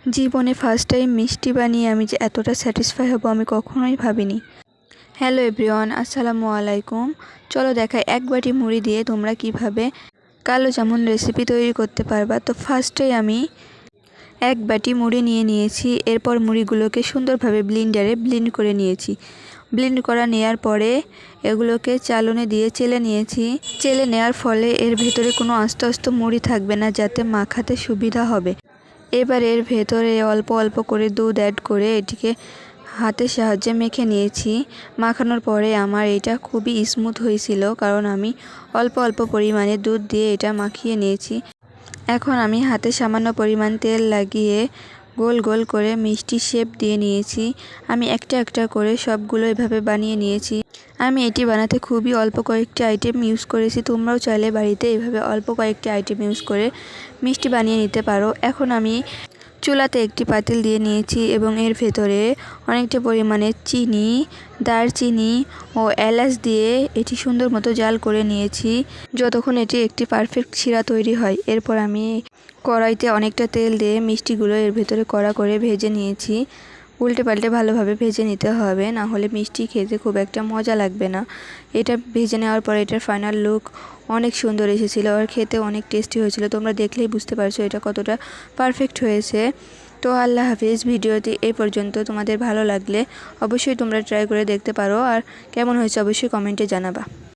জীবনে first time মিষ্টি বানিয়ে আমি যে এতটা স্যাটিসফাই হব আমি কখনোই ভাবিনি। হ্যালো এভরিওয়ান, আসসালামু আলাইকুম। চলো দেখাই এক বাটি মুড়ি দিয়ে তোমরা কিভাবে কালো জামুন রেসিপি তৈরি করতে পারবা। তো ফার্স্টেই আমি এক বাটি মুড়ি নিয়ে নিয়েছি। এরপর মুড়িগুলোকে সুন্দরভাবে ব্লেন্ডারে ব্লেন্ড করে নিয়েছি। ব্লেন্ড করা নেওয়ার পরে এগুলোকে চালনি দিয়ে চেলে নিয়েছি। চেলে নেওয়ার ফলে এর ভেতরে কোনো আস্ত আস্ত মুড়ি থাকবে না, যাতে মাখাতে সুবিধা হবে। এবার এর ভেতরে অল্প অল্প করে দুধ অ্যাড করে এটিকে হাতের সাহায্যে মেখে নিয়েছি। মাখানোর পরে আমার এটা খুবই স্মুথ হয়েছিল, কারণ আমি অল্প অল্প পরিমাণে দুধ দিয়ে এটা মাখিয়ে নিয়েছি। এখন আমি হাতে সামান্য পরিমাণ তেল লাগিয়ে গোল গোল করে মিষ্টি শেপ দিয়ে নিয়েছি। আমি একটা একটা করে সবগুলো এভাবে বানিয়ে নিয়েছি। আমি এটি বানাতে খুবই অল্প কয়েকটি আইটেম ইউজ করেছি। তোমরাও চাইলে বাড়িতে এভাবে অল্প কয়েকটি আইটেম ইউজ করে মিষ্টি বানিয়ে নিতে পারো। এখন আমি চুলাতে একটি পাতিল দিয়ে নিয়েছি এবং এর ভেতরে অনেকটা পরিমাণে চিনি, দারচিনি ও এলাচ দিয়ে এটি সুন্দর মতো জাল করে নিয়েছি, যতক্ষণ এটি একটি পারফেক্ট শিরা তৈরি হয়। এরপর আমি কড়াইতে অনেকটা তেল দিয়ে মিষ্টিগুলো এর ভেতরে কড়া করে ভেজে নিয়েছি। উল্টে পাল্টে ভালোভাবে ভেজে নিতে হবে, না হলে মিষ্টি খেতে খুব একটা মজা লাগবে না। এটা ভেজে নেওয়ার পর এটার ফাইনাল লুক অনেক সুন্দর এসেছিলো আর খেতে অনেক টেস্টি হয়েছিল। তোমরা দেখলেই বুঝতে পারছো এটা কতটা পারফেক্ট হয়েছে। তো আল্লাহ হাফিজ। ভিডিওটি এই পর্যন্ত। তোমাদের ভালো লাগলে অবশ্যই তোমরা ট্রাই করে দেখতে পারো, আর কেমন হয়েছে অবশ্যই কমেন্টে জানাবা।